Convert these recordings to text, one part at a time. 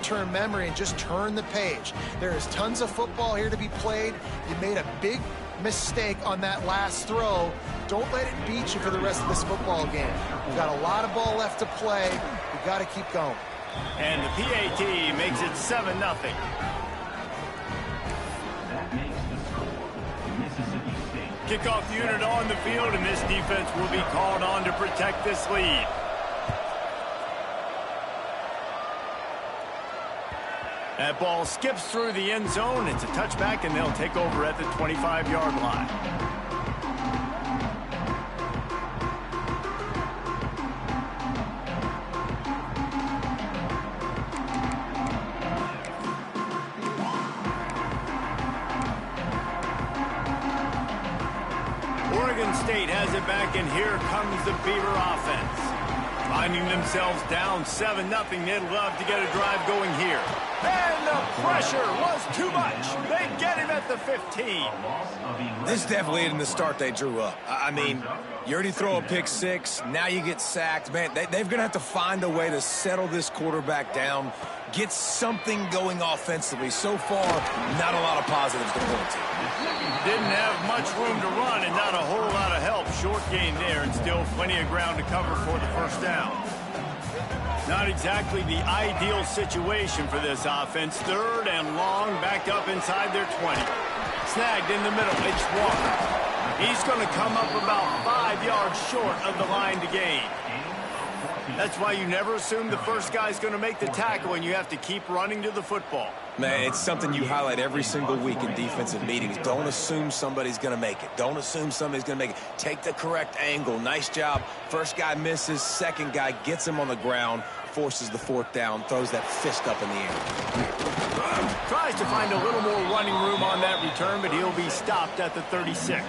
short-term memory and just turn the page. There is tons of football here to be played. You made a big mistake on that last throw. Don't let it beat you for the rest of this football game. We've got a lot of ball left to play. We've got to keep going. And the PAT makes it 7-0. Kickoff unit on the field, and this defense will be called on to protect this lead. That ball skips through the end zone. It's a touchback, and they'll take over at the 25-yard line. Oregon State has it back, and here comes the Beaver offense. Finding themselves down 7-0, they'd love to get a drive going here. And the pressure was too much. They get him at the 15. This definitely isn't the start they drew up. I mean, you already throw a pick six, now you get sacked. Man, they're going to have to find a way to settle this quarterback down, get something going offensively. So far, not a lot of positives to point to. Didn't have much room to run and not a whole lot of help. Short gain there and still plenty of ground to cover for the first down. Not exactly the ideal situation for this offense. Third and long, backed up inside their 20. Snagged in the middle, it's Walker. He's going to come up about 5 yards short of the line to gain. That's why you never assume the first guy's going to make the tackle, and you have to keep running to the football. Man, it's something you highlight every single week in defensive meetings. Don't assume somebody's going to make it. Don't assume somebody's going to make it. Take the correct angle. Nice job. First guy misses. Second guy gets him on the ground, forces the fourth down, throws that fist up in the air. Tries to find a little more running room on that return, but he'll be stopped at the 36.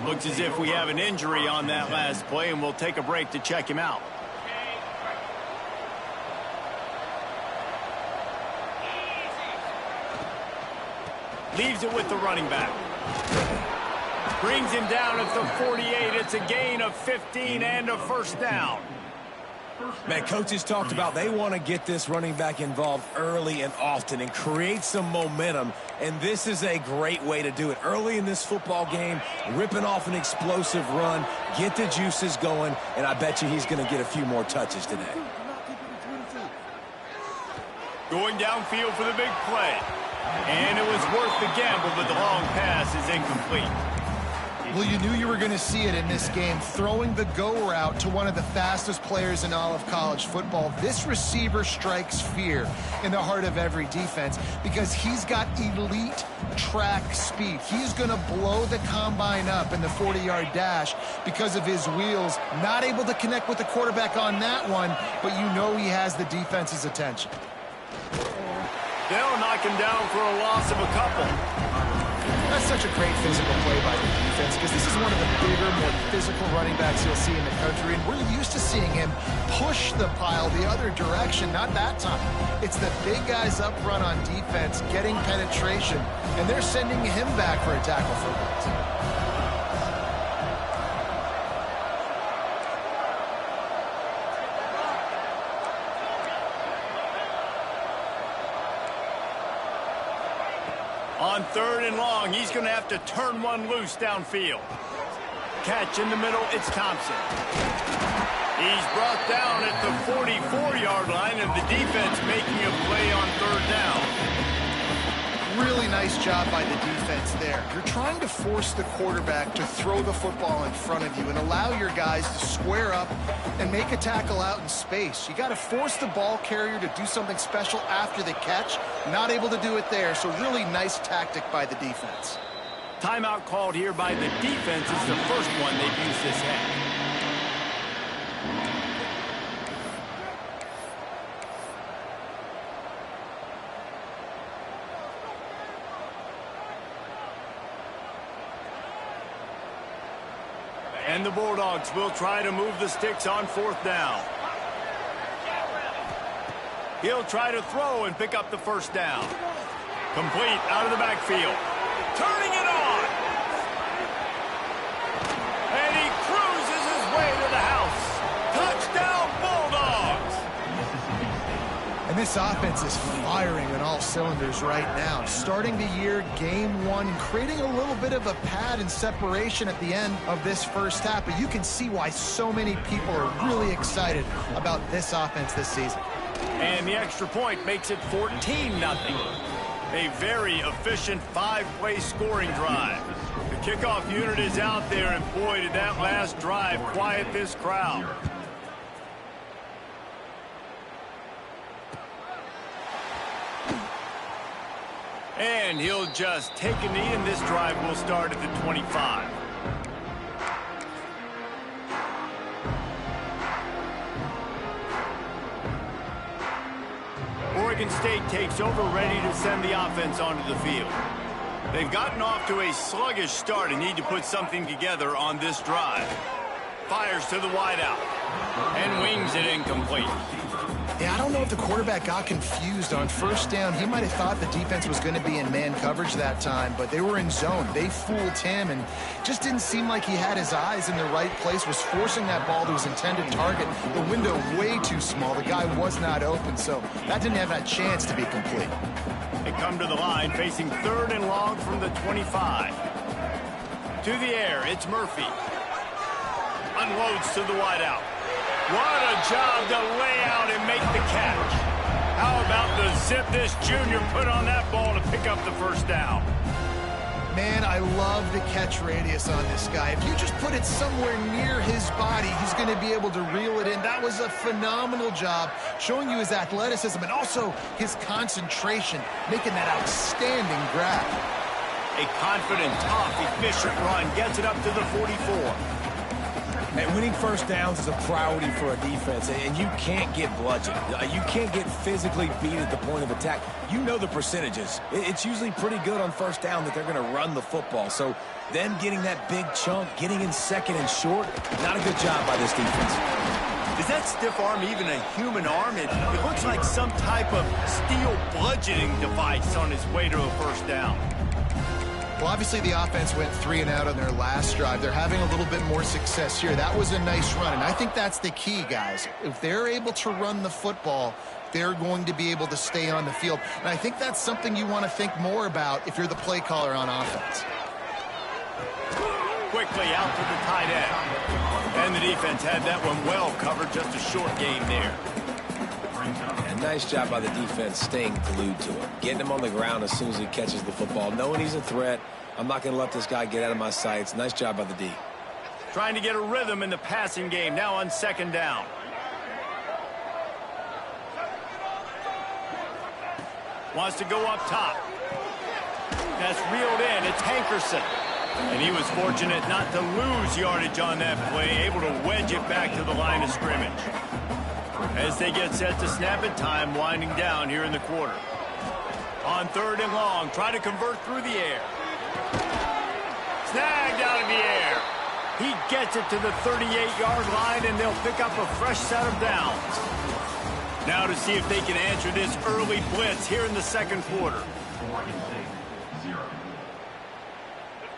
Looks as if we have an injury on that last play, and we'll take a break to check him out. Leaves it with the running back. Brings him down at the 48. It's a gain of 15 and a first down. Man, coaches talked about they want to get this running back involved early and often and create some momentum, and this is a great way to do it. Early in this football game, ripping off an explosive run, get the juices going, and I bet you he's going to get a few more touches today. Going downfield for the big play. And it was worth the gamble, but the long pass is incomplete. Well, you knew you were going to see it in this game, throwing the go route to one of the fastest players in all of college football. This receiver strikes fear in the heart of every defense because he's got elite track speed. He's going to blow the combine up in the 40-yard dash because of his wheels. Not able to connect with the quarterback on that one, but you know he has the defense's attention. They'll knock him down for a loss of a couple. That's such a great physical play by the defense because this is one of the bigger, more physical running backs you'll see in the country, and we're used to seeing him push the pile the other direction. Not that time. It's the big guys up front on defense getting penetration, and they're sending him back for a tackle for loss. On third and long, he's going to have to turn one loose downfield. Catch in the middle, it's Thompson. He's brought down at the 44-yard line, and the defense making a play on third down. Really nice job by the defense there. You're trying to force the quarterback to throw the football in front of you and allow your guys to square up and make a tackle out in space. You got to force the ball carrier to do something special after the catch. Not able to do it there, so really nice tactic by the defense. Timeout called here by the defense. It's the first one they've used this half. And the Bulldogs will try to move the sticks on fourth down. He'll try to throw and pick up the first down. Complete out of the backfield. Turning it on. And he cruises his way to the house. Touchdown, Bulldogs. And This offense is firing on all cylinders right now. Starting the year, game one, and creating a little bit of a pad and separation at the end of this first half. But you can see why so many people are really excited about this offense this season. And the extra point makes it 14-0. A very efficient 5-play scoring drive. The kickoff unit is out there, and boy, did that last drive quiet this crowd. And he'll just take a knee, and this drive will start at the 25. Oregon State takes over, ready to send the offense onto the field. They've gotten off to a sluggish start and need to put something together on this drive. Fires to the wideout and wings it incomplete. Yeah, I don't know if the quarterback got confused on first down. He might have thought the defense was going to be in man coverage that time, but they were in zone. They fooled him and just didn't seem like he had his eyes in the right place, was forcing that ball to his intended target. The window way too small. The guy was not open, so that didn't have that chance to be complete. They come to the line, facing 3rd and long from the 25. To the air, it's Murphy. Unloads to the wideout. What a job to lay out and make the catch. How about the zip this junior put on that ball to pick up the first down? Man, I love the catch radius on this guy. If you just put it somewhere near his body, he's going to be able to reel it in. That was a phenomenal job, showing you his athleticism and also his concentration, making that outstanding grab. A confident, tough, efficient run gets it up to the 44. And winning first downs is a priority for a defense, and you can't get bludgeoned. You can't get physically beat at the point of attack. You know the percentages. It's usually pretty good on first down that they're going to run the football. So them getting that big chunk, getting in 2nd and short, not a good job by this defense. Is that stiff arm even a human arm? It looks like some type of steel bludgeoning device on its way to a first down. Well, obviously the offense went 3 and out on their last drive. They're having a little bit more success here. That was a nice run, and I think that's the key, guys. If they're able to run the football, they're going to be able to stay on the field. And I think that's something you want to think more about if you're the play caller on offense. Quickly out to the tight end. And the defense had that one well covered, just a short gain there. And nice job by the defense staying glued to him. Getting him on the ground as soon as he catches the football. Knowing he's a threat, I'm not going to let this guy get out of my sights. Nice job by the D. Trying to get a rhythm in the passing game, now on 2nd down. Wants to go up top. That's reeled in. It's Hankerson. And he was fortunate not to lose yardage on that play, able to wedge it back to the line of scrimmage. As they get set to snap it, time winding down here in the quarter. On 3rd and long, try to convert through the air. Snagged out of the air. He gets it to the 38-yard line, and they'll pick up a fresh set of downs. Now to see if they can answer this early blitz here in the 2nd quarter.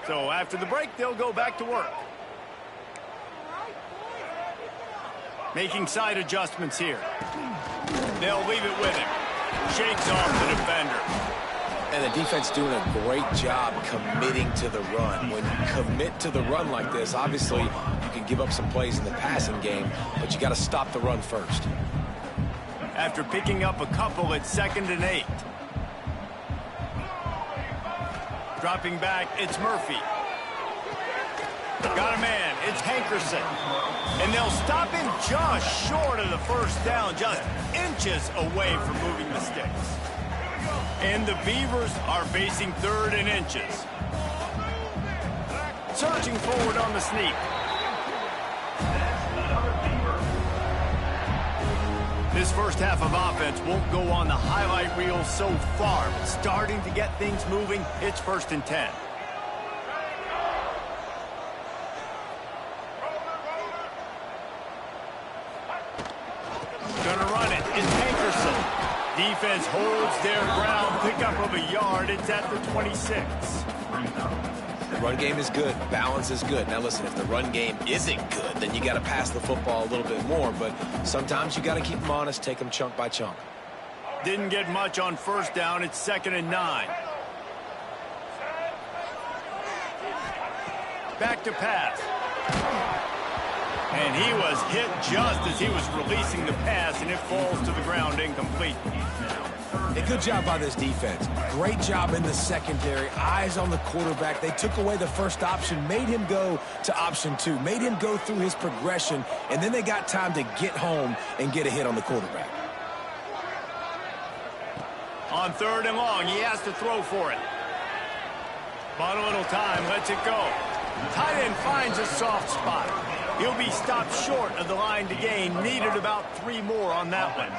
So after the break, they'll go back to work. Making side adjustments here. They'll leave it with him. Shakes off the defender. And the defense doing a great job committing to the run. When you commit to the run like this, obviously you can give up some plays in the passing game, but you got to stop the run first. After picking up a couple at 2nd and 8. Dropping back, it's Murphy. Got a man, it's Hankerson. And they'll stop him just short of the first down, just inches away from moving the sticks. And the Beavers are facing 3rd and inches. Surging forward on the sneak. This first half of offense won't go on the highlight reel so far, but starting to get things moving, it's 1st and 10. Gonna run it. It's Hankerson. Defense holds their ground. Pickup of a yard. It's at the 26. The run game is good. Balance is good. Now listen, if the run game isn't good, then you got to pass the football a little bit more. But sometimes you got to keep them honest, take them chunk by chunk. Didn't get much on first down. It's 2nd and 9. Back to pass. And he was hit just as he was releasing the pass, and it falls to the ground incomplete. A good job by this defense. Great job in the secondary. Eyes on the quarterback. They took away the first option, made him go to option 2, made him go through his progression, and then they got time to get home and get a hit on the quarterback. On 3rd and long, he has to throw for it. Bought a little time, lets it go. Tight end finds a soft spot. He'll be stopped short of the line to gain. Needed about 3 more on that one.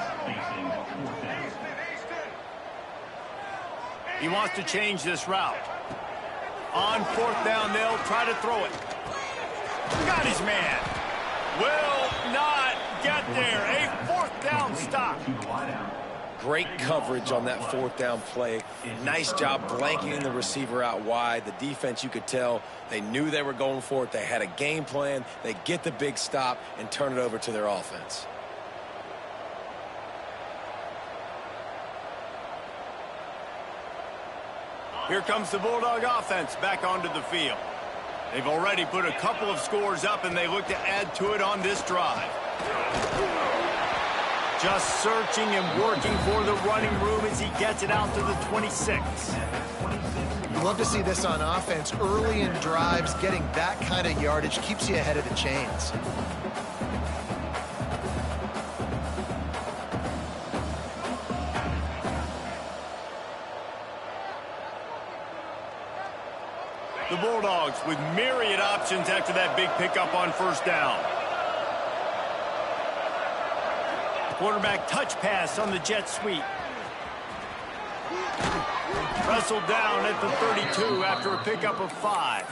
He wants to change this route. On 4th down, they'll try to throw it. Got his man. Will not get there. A 4th down stop. Great coverage on that 4th down play. Nice job blanketing the receiver out wide. The defense, you could tell, they knew they were going for it. They had a game plan. They get the big stop and turn it over to their offense. Here comes the Bulldog offense back onto the field. They've already put a couple of scores up, and they look to add to it on this drive. Just searching and working for the running room as he gets it out to the 26. You love to see this on offense. Early in drives, getting that kind of yardage keeps you ahead of the chains. The Bulldogs with myriad options after that big pickup on 1st down. Quarterback touch pass on the jet sweep. Wrestled down at the 32 after a pickup of 5.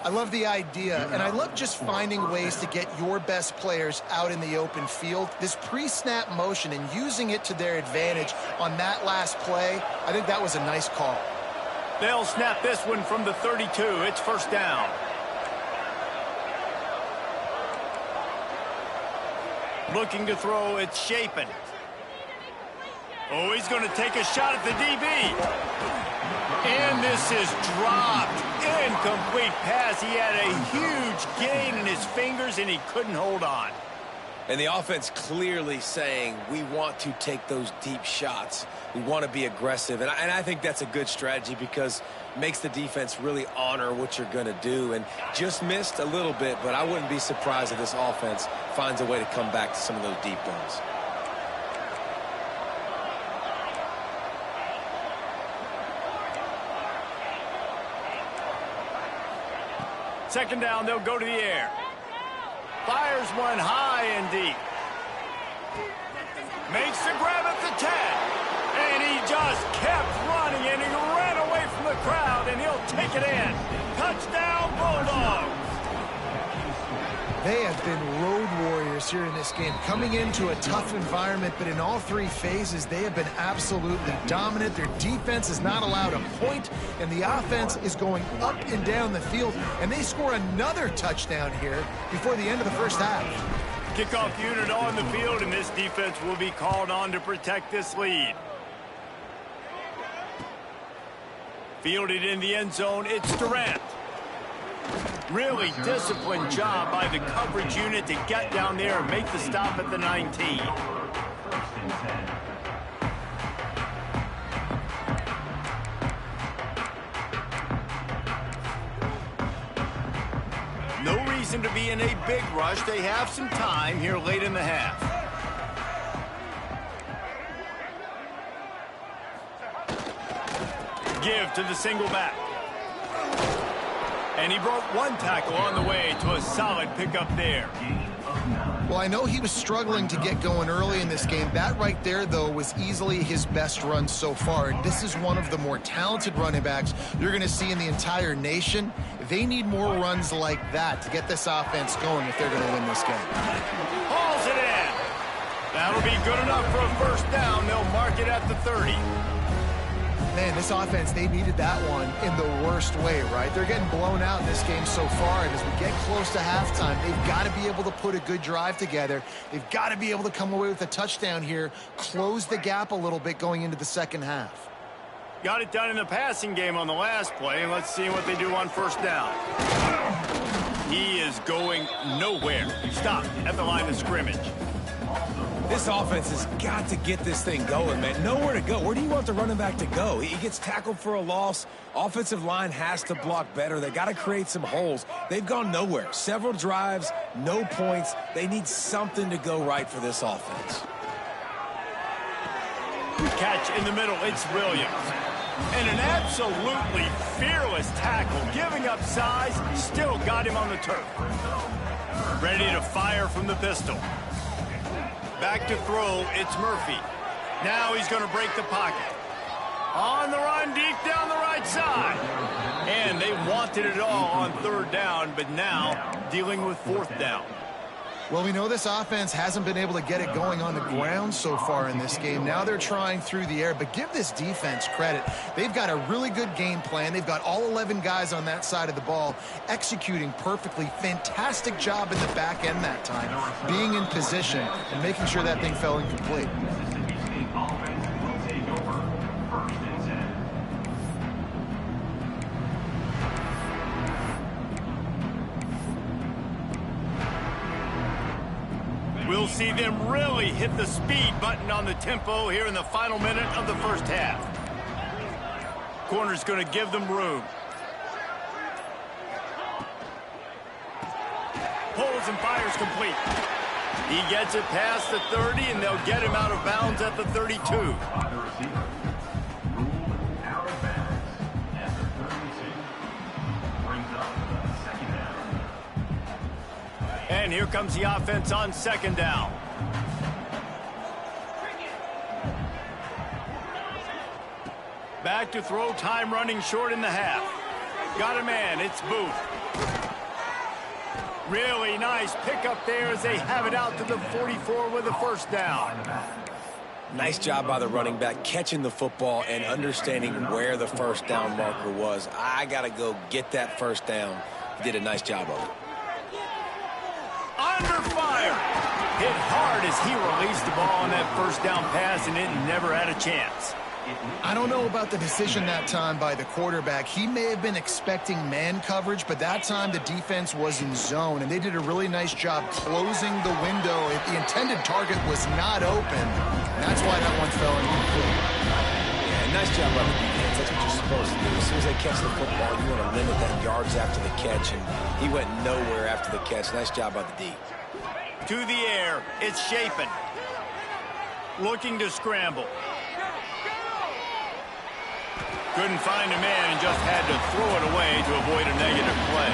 I love the idea, and I love just finding ways to get your best players out in the open field. This pre-snap motion and using it to their advantage on that last play, I think that was a nice call. They'll snap this one from the 32. It's 1st down. Looking to throw, it's Shapen. Oh, he's going to take a shot at the DB. And this is dropped. Incomplete pass. He had a huge gain in his fingers, and he couldn't hold on. And the offense clearly saying, we want to take those deep shots. We want to be aggressive. And I think that's a good strategy because it makes the defense really honor what you're going to do. And just missed a little bit, but I wouldn't be surprised if this offense finds a way to come back to some of those deep balls. Second down, they'll go to the air. Fires one high and deep. Makes the grab at the 10. And he just kept running, and he ran away from the crowd, and he'll take it in. Touchdown, Bulldogs. They have been road warriors here in this game, coming into a tough environment, but in all 3 phases, they have been absolutely dominant. Their defense is not allowed a point, and the offense is going up and down the field, and they score another touchdown here before the end of the first half. Kickoff unit on the field, and this defense will be called on to protect this lead. Fielded in the end zone, it's Durant. Really disciplined job by the coverage unit to get down there and make the stop at the 19. No reason to be in a big rush. They have some time here late in the half. Give to the single back. And he broke one tackle on the way to a solid pickup there. Well, I know he was struggling to get going early in this game. That right there, though, was easily his best run so far. And this is one of the more talented running backs you're going to see in the entire nation. They need more runs like that to get this offense going if they're going to win this game. Hauls it in. That'll be good enough for a 1st down. They'll mark it at the 30. Man, this offense, they needed that one in the worst way, right? They're getting blown out in this game so far, and as we get close to halftime, they've got to be able to put a good drive together. They've got to be able to come away with a touchdown here, close the gap a little bit going into the second half. Got it done in the passing game on the last play, and let's see what they do on first down. He is going nowhere. Stop at the line of scrimmage. This offense has got to get this thing going, man. Nowhere to go. Where do you want the running back to go? He gets tackled for a loss. Offensive line has to block better. They got to create some holes. They've gone nowhere. Several drives, no points. They need something to go right for this offense. Catch in the middle. It's Williams. And an absolutely fearless tackle, giving up size, still got him on the turf. Ready to fire from the pistol. Back to throw, it's Murphy. Now he's going to break the pocket. On the run, deep down the right side. And they wanted it all on third down, but now dealing with fourth down. Well, we know this offense hasn't been able to get it going on the ground so far in this game. Now they're trying through the air, but give this defense credit. They've got a really good game plan. They've got all 11 guys on that side of the ball executing perfectly. Fantastic job in the back end that time, being in position and making sure that thing fell incomplete. We'll see them really hit the speed button on the tempo here in the final minute of the first half. Corner's going to give them room. Pulls and fires complete. He gets it past the 30, and they'll get him out of bounds at the 32. And here comes the offense on second down. Back to throw, time running short in the half. Got a man, it's Booth. Really nice pickup there as they have it out to the 44 with a first down. Nice job by the running back catching the football and understanding where the first down marker was. I got to go get that first down. He did a nice job of it. Under fire. Hit hard as he released the ball on that first down pass, and it never had a chance. I don't know about the decision that time by the quarterback. He may have been expecting man coverage, but that time the defense was in zone, and they did a really nice job closing the window. The intended target was not open. That's why that one fell incomplete. Yeah, nice job by the defense. That's what you're supposed to do. As soon as they catch the football, you want to limit that yards after the catch, and he went nowhere after the catch. Nice job by the D. To the air, it's Chapin. Looking to scramble. Couldn't find a man and just had to throw it away to avoid a negative play.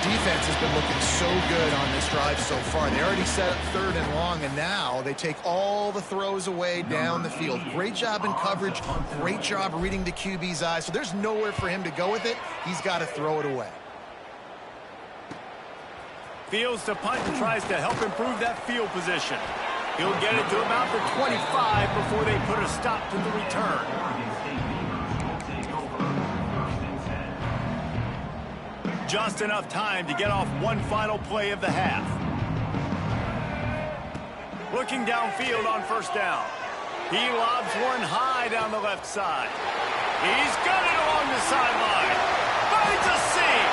Defense has been looking so good on this drive so far. They already set up third and long, and now they take all the throws away down the field. Great job in coverage. Great job reading the QB's eyes. So there's nowhere for him to go with it. He's got to throw it away. Fields to punt and tries to help improve that field position. He'll get it to about the 25 before they put a stop to the return. Just enough time to get off one final play of the half. Looking downfield on first down. He lobs one high down the left side. He's got it along the sideline. Finds a seam.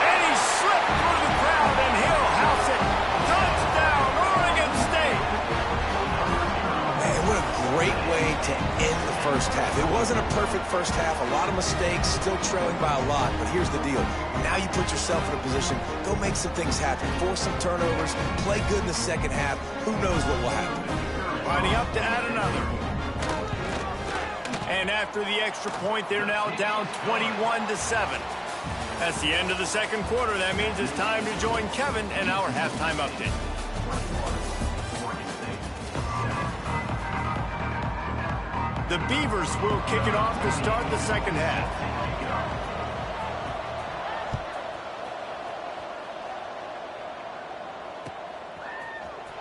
And he slipped through the crowd, and he'll house it. Touchdown, Oregon State. Man, what a great way to end the first half. It wasn't a perfect first half. A lot of mistakes, still trailing by a lot. But here's the deal. Now you put yourself in a position, go make some things happen. Force some turnovers, play good in the second half. Who knows what will happen? Lining up to add another. And after the extra point, they're now down 21-7. That's the end of the second quarter. That means it's time to join Kevin in our halftime update. The Beavers will kick it off to start the second half.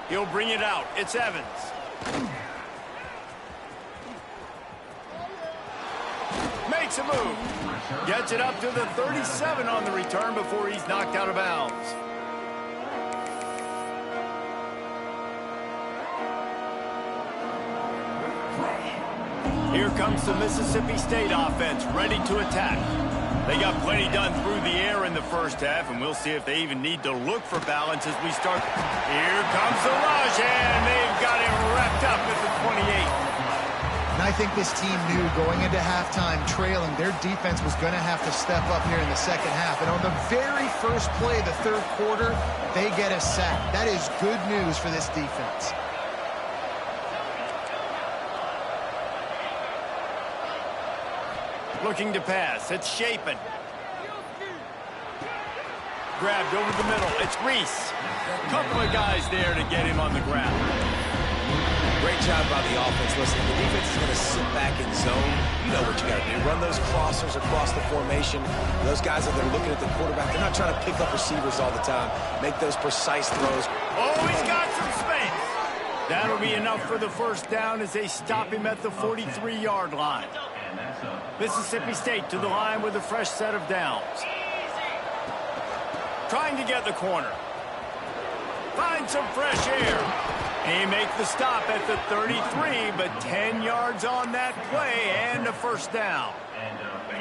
He'll bring it out. It's Evans. Makes a move. Gets it up to the 37 on the return before he's knocked out of bounds. Here comes the Mississippi State offense, ready to attack. They got plenty done through the air in the first half, and we'll see if they even need to look for balance as we start. Here comes the rush, and they've got him wrapped up at the 28. And I think this team knew going into halftime trailing, their defense was going to have to step up here in the second half. And on the very first play of the third quarter, they get a sack. That is good news for this defense. Looking to pass. It's Shapen. Grabbed over the middle. It's Reese. A couple of guys there to get him on the ground. Great job by the offense. Listen, the defense is going to sit back in zone. You know what you got to do. Run those crossers across the formation. Those guys that are looking at the quarterback, they're not trying to pick up receivers all the time. Make those precise throws. Oh, he's got some space. That'll be enough for the first down as they stop him at the 43-yard line. Mississippi State to the line with a fresh set of downs. Trying to get the corner. Find some fresh air. He make the stop at the 33, but 10 yards on that play and a first down.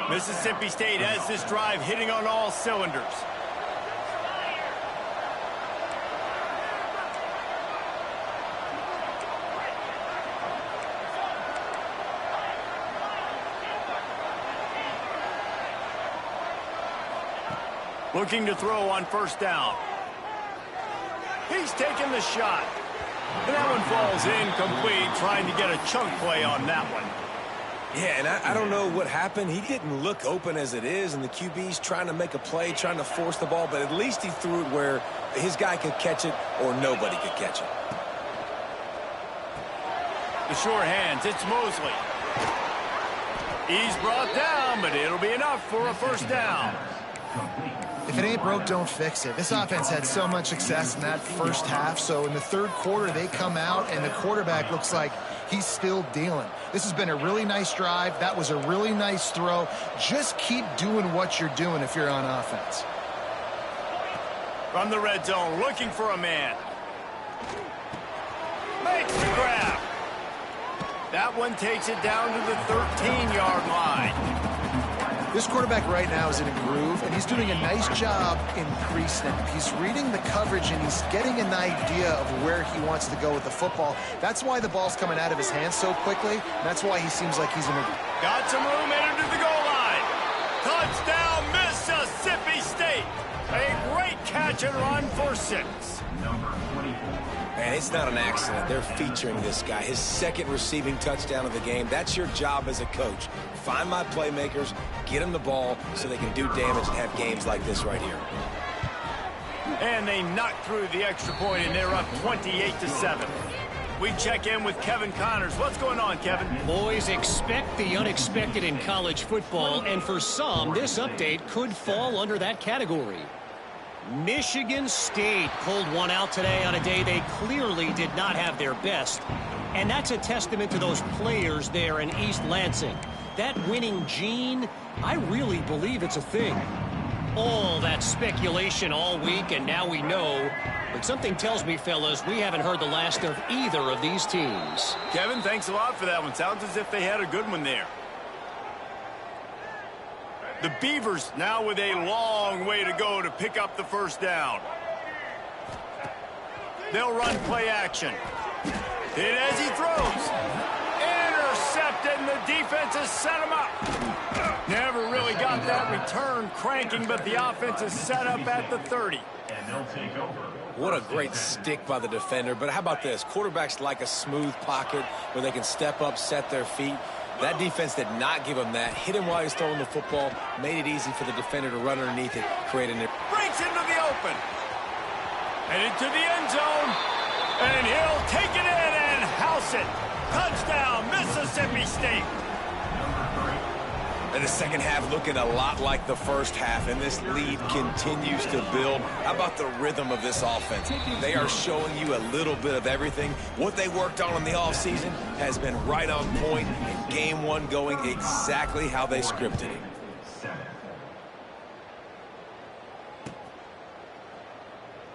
Mississippi State has this drive hitting on all cylinders. Looking to throw on first down. He's taking the shot. And that one falls incomplete, trying to get a chunk play on that one. Yeah, and I don't know what happened. He didn't look open as it is, and the QB's trying to make a play, trying to force the ball, but at least he threw it where his guy could catch it or nobody could catch it. The sure hands, it's Mosley. He's brought down, but it'll be enough for a first down. If it ain't broke, don't fix it. This offense had so much success in that first half, so in the third quarter they come out and the quarterback looks like he's still dealing. This has been a really nice drive. That was a really nice throw. Just keep doing what you're doing if you're on offense. From the red zone, looking for a man. Makes the grab. That one takes it down to the 13-yard line. This quarterback right now is in a groove, and he's doing a nice job in pre-snap. He's reading the coverage, and he's getting an idea of where he wants to go with the football. That's why the ball's coming out of his hands so quickly. That's why he seems like he's in a... Got some room into the goal line. Touchdown, Mississippi State. A great catch and run for 6. And it's not an accident. They're featuring this guy. His second receiving touchdown of the game. That's your job as a coach. Find my playmakers, get them the ball so they can do damage and have games like this right here. And they knock through the extra point, and they're up 28-7. We check in with Kevin Connors. What's going on, Kevin? Boys, expect the unexpected in college football, and for some, this update could fall under that category. Michigan State pulled one out today on a day they clearly did not have their best. And that's a testament to those players there in East Lansing. That winning gene, I really believe it's a thing. All that speculation all week, and now we know. But something tells me, fellas, we haven't heard the last of either of these teams. Kevin, thanks a lot for that one. Sounds as if they had a good one there. The Beavers now with a long way to go to pick up the first down. They'll run play action. Hit as he throws. Intercepted, and the defense has set him up. Never really got that return cranking, but the offense is set up at the 30. And they'll take over. What a great stick by the defender. But how about this? Quarterbacks like a smooth pocket where they can step up, set their feet. That defense did not give him that. Hit him while he's throwing the football. Made it easy for the defender to run underneath it, creating it. Breaks into the open. Headed to the end zone. And he'll take it in and house it. Touchdown, Mississippi State. And the second half looking a lot like the first half, and this lead continues to build. How about the rhythm of this offense? They are showing you a little bit of everything. What they worked on in the offseason has been right on point, and game one going exactly how they scripted it.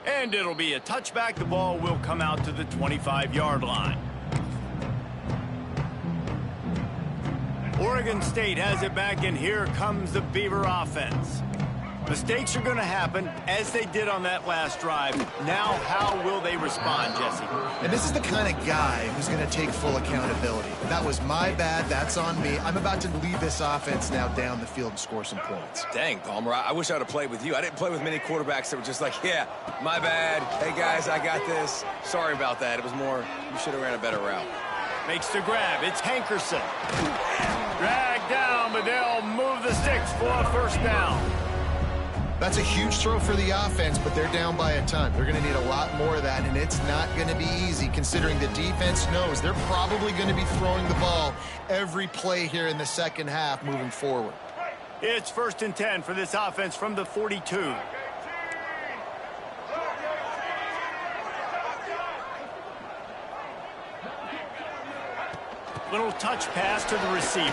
And it'll be a touchback. The ball will come out to the 25-yard line. Oregon State has it back, and here comes the Beaver offense. Mistakes are going to happen, as they did on that last drive. Now, how will they respond, Jesse? And this is the kind of guy who's going to take full accountability. That was my bad. That's on me. I'm about to lead this offense now down the field and score some points. Dang, Palmer, I wish I would have played with you. I didn't play with many quarterbacks that were just like, yeah, my bad. Hey, guys, I got this. Sorry about that. It was more, you should have ran a better route. Makes the grab. It's Hankerson. Dragged down, but they'll move the sticks for a first down. That's a huge throw for the offense, but they're down by a ton. They're going to need a lot more of that, and it's not going to be easy considering the defense knows they're probably going to be throwing the ball every play here in the second half moving forward. It's 1st and 10 for this offense from the 42. Little touch pass to the receiver.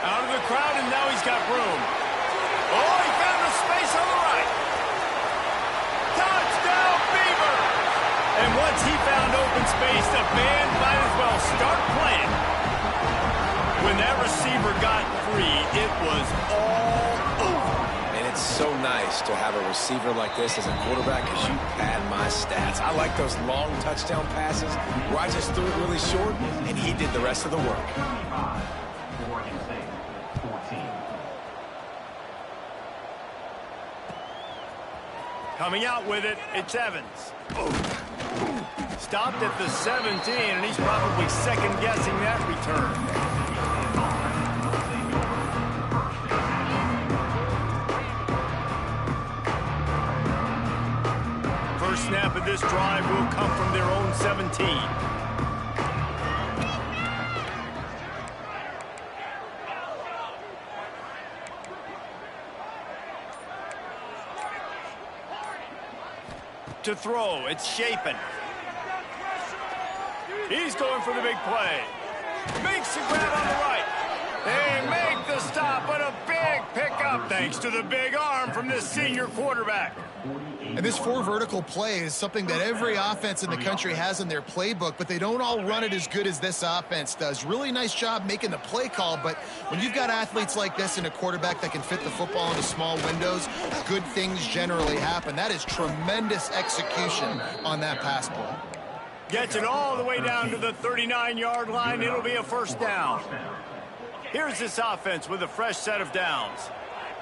Out of the crowd, and now he's got room. Oh, he found the space on the right. Touchdown, Beaver! And once he found open space, the band might as well start playing. When that receiver got free, it was all over. And it's so nice to have a receiver like this as a quarterback because you pad my stats. I like those long touchdown passes where I just threw it really short, and he did the rest of the work. Coming out with it, it's Evans. Stopped at the 17, and he's probably second-guessing that return. First snap of this drive will come from their own 17. To throw, it's Shapen. He's going for the big play. Makes the grab on the right. They make the stop, but a big pickup thanks to the big arm from this senior quarterback. And this 4 vertical play is something that every offense in the country has in their playbook, but they don't all run it as good as this offense does. Really nice job making the play call, but when you've got athletes like this and a quarterback that can fit the football into small windows, good things generally happen. That is tremendous execution on that pass play. Gets it all the way down to the 39-yard line. It'll be a first down. Here's this offense with a fresh set of downs.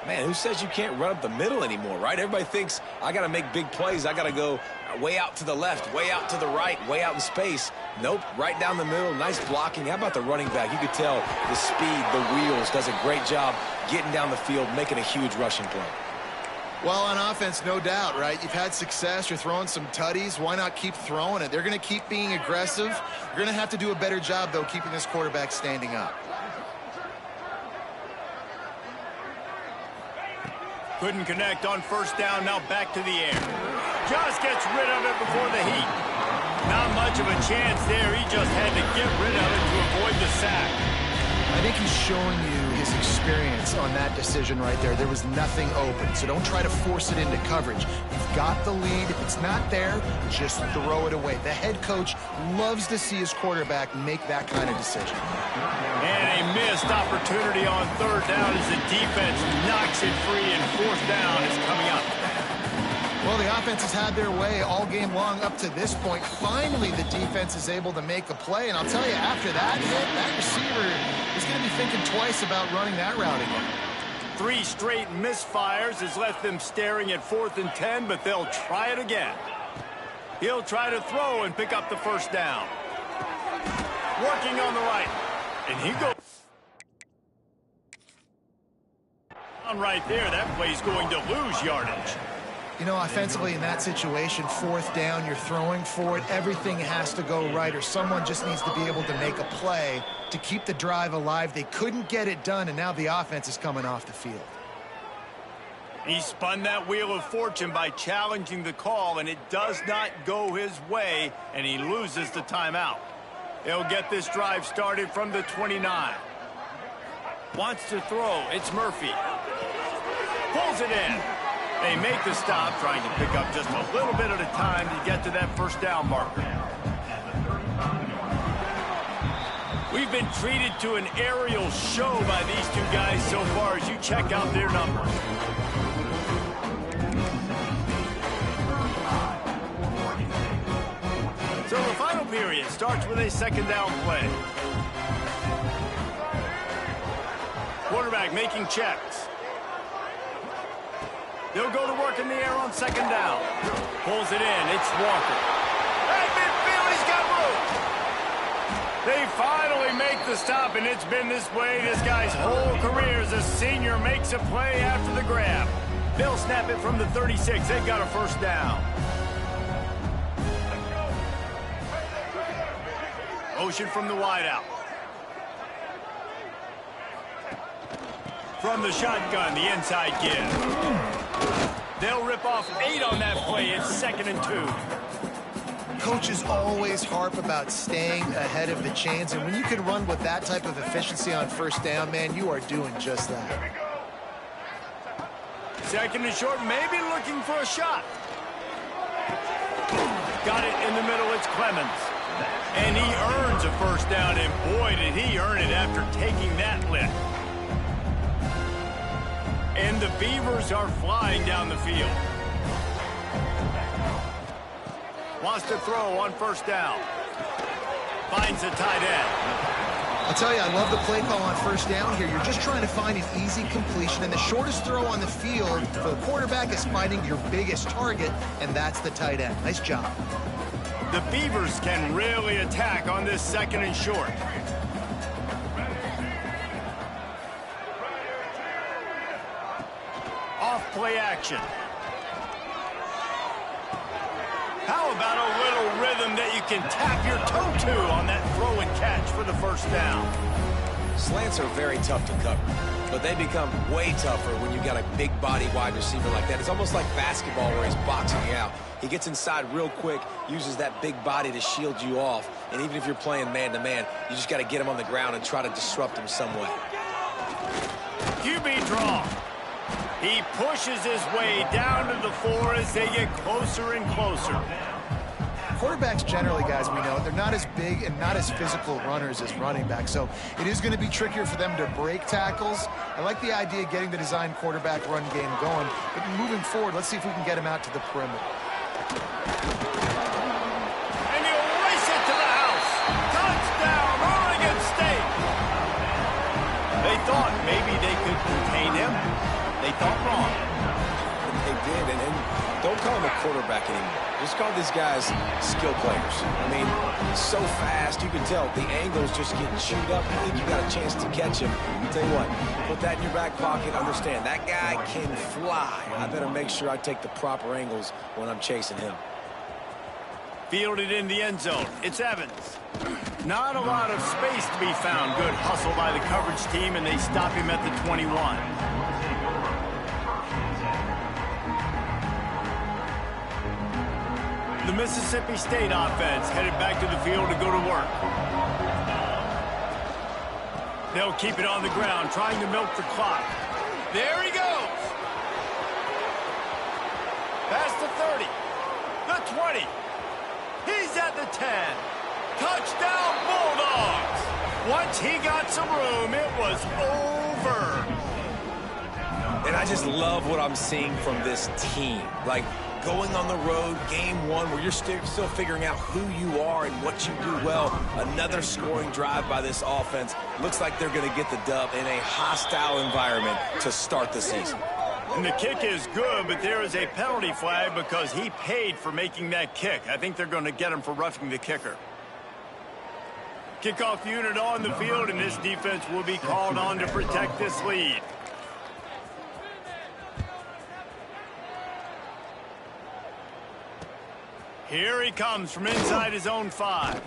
Man, who says you can't run up the middle anymore, right? Everybody thinks I got to make big plays. I got to go way out to the left, way out to the right, way out in space. Nope, right down the middle, nice blocking. How about the running back? You could tell the speed, the wheels, does a great job getting down the field, making a huge rushing play. Well, on offense, no doubt, right? You've had success. You're throwing some tutties. Why not keep throwing it? They're going to keep being aggressive. You're going to have to do a better job, though, keeping this quarterback standing up. Couldn't connect on first down, now back to the air. Just gets rid of it before the heat. Not much of a chance there. He just had to get rid of it to avoid the sack. I think he's showing you his experience on that decision right there. There was nothing open, so don't try to force it into coverage. You've got the lead. If it's not there, just throw it away. The head coach loves to see his quarterback make that kind of decision. And a missed opportunity on third down as the defense knocks it free, and fourth down is coming up. Well, the offense has had their way all game long up to this point. Finally, the defense is able to make a play, and I'll tell you, after that hit, that receiver is going to be thinking twice about running that route again. 3 straight misfires has left them staring at 4th and 10, but they'll try it again. He'll try to throw and pick up the first down. Working on the right, and he goes on right there. That play's going to lose yardage. You know, offensively in that situation, 4th down, you're throwing for it. Everything has to go right, or someone just needs to be able to make a play to keep the drive alive. They couldn't get it done, and now the offense is coming off the field. He spun that wheel of fortune by challenging the call, and it does not go his way, and he loses the timeout. He'll get this drive started from the 29. Wants to throw. It's Murphy. Pulls it in. They make the stop, trying to pick up just a little bit at a time to get to that first down marker. We've been treated to an aerial show by these two guys so far as you check out their numbers. So the final period starts with a second down play. Quarterback making checks. They'll go to work in the air on second down. Pulls it in. It's Walker. At midfield, he's got room. They finally make the stop, and it's been this way this guy's whole career as a senior makes a play after the grab. They'll snap it from the 36. They've got a first down. Motion from the wideout. From the shotgun, the inside give. They'll rip off 8 on that play. It's 2nd and 2. Coaches always harp about staying ahead of the chains, and when you can run with that type of efficiency on first down, man, you are doing just that. 2nd and short, maybe looking for a shot. Got it in the middle. It's Clemens. And he earns a first down, and boy, did he earn it after taking that lift. And the Beavers are flying down the field. Wants to throw on first down. Finds a tight end. I'll tell you, I love the play call on first down here. You're just trying to find an easy completion, and the shortest throw on the field for the quarterback is finding your biggest target, and that's the tight end. Nice job. The Beavers can really attack on this 2nd and short. Off play action. How about a little rhythm that you can tap your toe to on that throw and catch for the first down? Slants are very tough to cover, but they become way tougher when you got a big body wide receiver like that. It's almost like basketball where he's boxing you out. He gets inside real quick, uses that big body to shield you off, and even if you're playing man-to-man, you just got to get him on the ground and try to disrupt him some way. QB draw. He pushes his way down to the 4 as they get closer and closer. Quarterbacks generally, guys, we know, they're not as big and not as physical runners as running backs, so it is going to be trickier for them to break tackles. I like the idea of getting the design quarterback run game going, but moving forward, let's see if we can get him out to the perimeter. And he'll race it to the house. Touchdown, Oregon State. They thought maybe they could contain him. They thought wrong. They did, and don't call him a quarterback anymore. Just call these guys skill players. I mean, he's so fast, you can tell the angles just get chewed up. I think you got a chance to catch him. I'll tell you what, put that in your back pocket. Understand, that guy can fly. I better make sure I take the proper angles when I'm chasing him. Fielded in the end zone. It's Evans. Not a lot of space to be found. Good hustle by the coverage team, and they stop him at the 21. The Mississippi State offense headed back to the field to go to work. They'll keep it on the ground, trying to milk the clock. There he goes. Past the 30. The 20. He's at the 10. Touchdown, Bulldogs. Once he got some room, it was over. And I just love what I'm seeing from this team. Like, going on the road, game one, where you're still figuring out who you are and what you do well. Another scoring drive by this offense. Looks like they're going to get the dub in a hostile environment to start the season. And the kick is good, but there is a penalty flag because he paid for making that kick. I think they're going to get him for roughing the kicker. Kickoff unit on the field, and this defense will be called on to protect this lead. Here he comes from inside his own 5.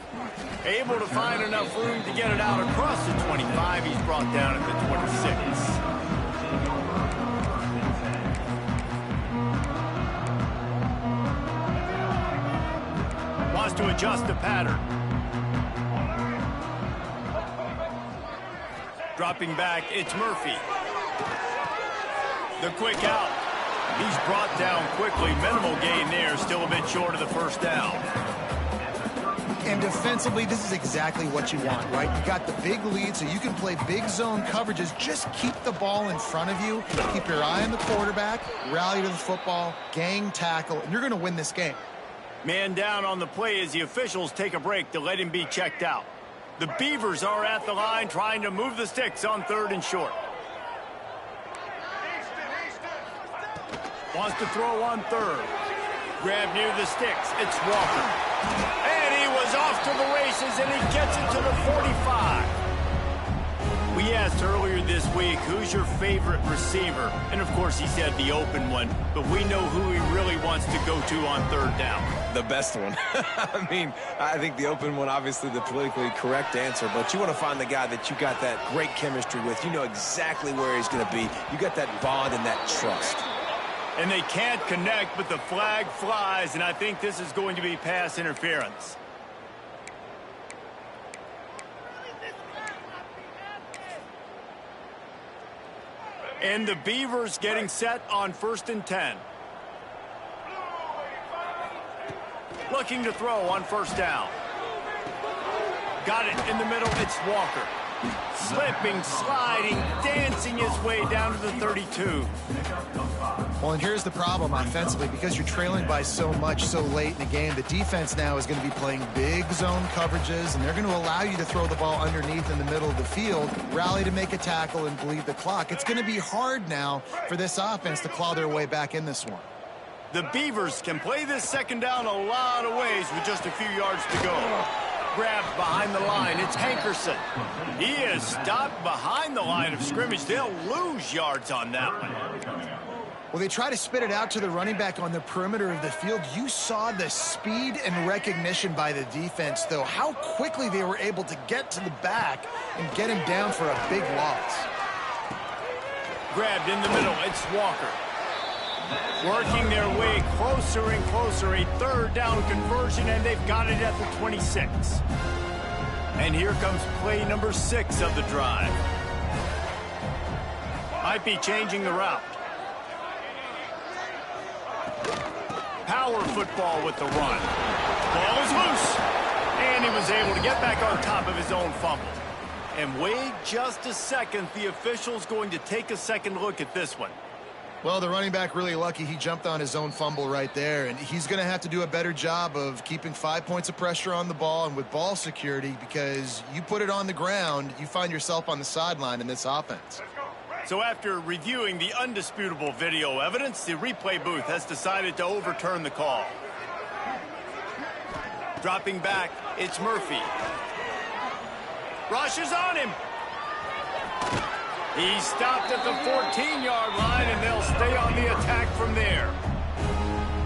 Able to find enough room to get it out across the 25. He's brought down at the 26. Wants to adjust the pattern. Dropping back, it's Murphy. The quick out. He's brought down quickly. Minimal gain there, still a bit short of the first down. And defensively, this is exactly what you want, right? You got the big lead, so you can play big zone coverages. Just keep the ball in front of you. Keep your eye on the quarterback, rally to the football, gang tackle, and you're going to win this game. Man down on the play as the officials take a break to let him be checked out. The Beavers are at the line trying to move the sticks on 3rd and short. Wants to throw on 3rd. Grab near the sticks. It's Walker. And he was off to the races, and he gets it to the 45. We asked earlier this week, who's your favorite receiver? And, of course, he said the open one. But we know who he really wants to go to on 3rd down. The best one. I mean, I think the open one, obviously the politically correct answer, but you want to find the guy that you got that great chemistry with. You know exactly where he's going to be. You got that bond and that trust. And they can't connect, but the flag flies, and I think this is going to be pass interference. And the Beavers getting set on 1st and 10. Looking to throw on 1st down. Got it in the middle, it's Walker. Slipping, sliding, dancing his way down to the 32. Well, and here's the problem offensively. Because you're trailing by so much so late in the game, the defense now is going to be playing big zone coverages, and they're going to allow you to throw the ball underneath in the middle of the field, rally to make a tackle, and bleed the clock. It's going to be hard now for this offense to claw their way back in this one. The Beavers can play this 2nd down a lot of ways with just a few yards to go. Grabbed behind the line. It's Hankerson. He is stopped behind the line of scrimmage. They'll lose yards on that one. Well, they try to spit it out to the running back on the perimeter of the field. You saw the speed and recognition by the defense, though, how quickly they were able to get to the back and get him down for a big loss. Grabbed in the middle. It's Walker. Working their way closer and closer. A 3rd down conversion, and they've got it at the 26. And here comes play number 6 of the drive. Might be changing the route. Power football with the run. Ball is loose. And he was able to get back on top of his own fumble. And wait just a second. The official's going to take a second look at this one. Well, the running back really lucky he jumped on his own fumble right there, and he's going to have to do a better job of keeping 5 points of pressure on the ball and with ball security, because you put it on the ground, you find yourself on the sideline in this offense. So after reviewing the undisputable video evidence, the replay booth has decided to overturn the call. Dropping back, it's Murphy. Rushes on him. He stopped at the 14-yard line, and they'll stay on the attack from there.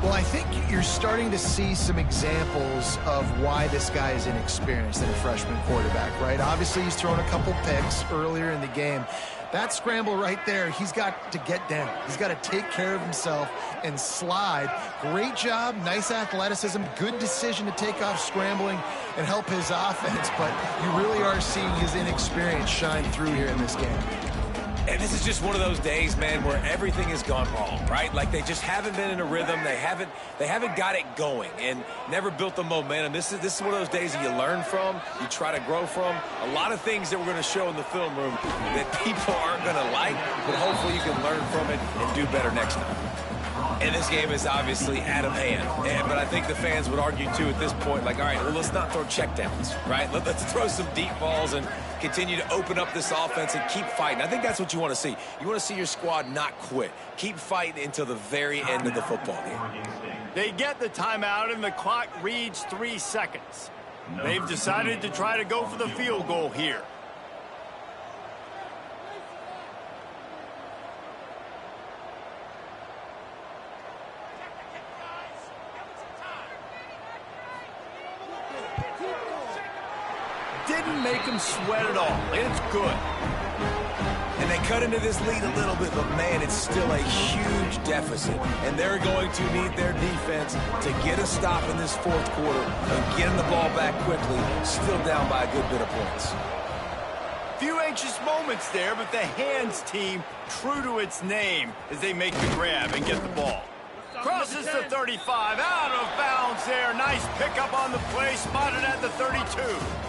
Well, I think you're starting to see some examples of why this guy is inexperienced in a freshman quarterback, right? Obviously, he's thrown a couple picks earlier in the game. That scramble right there, he's got to get down. He's got to take care of himself and slide. Great job, nice athleticism, good decision to take off scrambling and help his offense, but you really are seeing his inexperience shine through here in this game. And this is just one of those days, man, where everything has gone wrong, right? Like they just haven't been in a rhythm. They haven't got it going and never built the momentum. This is one of those days that you learn from, you try to grow from. A lot of things that we're going to show in the film room that people aren't going to like, but hopefully you can learn from it and do better next time. And this game is obviously out of hand. But I think the fans would argue, too, at this point, like, all right, well, let's not throw checkdowns, right? Let's throw some deep balls and continue to open up this offense and keep fighting. I think that's what you want to see. You want to see your squad not quit. Keep fighting until the very end of the football game. They get the timeout, and the clock reads 3 seconds. They've decided to try to go for the field goal here. didn't make them sweat at all. It's good. And they cut into this lead a little bit, but, man, it's still a huge deficit. And they're going to need their defense to get a stop in this fourth quarter and getting the ball back quickly, still down by a good bit of points. Few anxious moments there, but the hands team true to its name as they make the grab and get the ball. Crosses the 35, out of bounds there. Nice pickup on the play, spotted at the 32.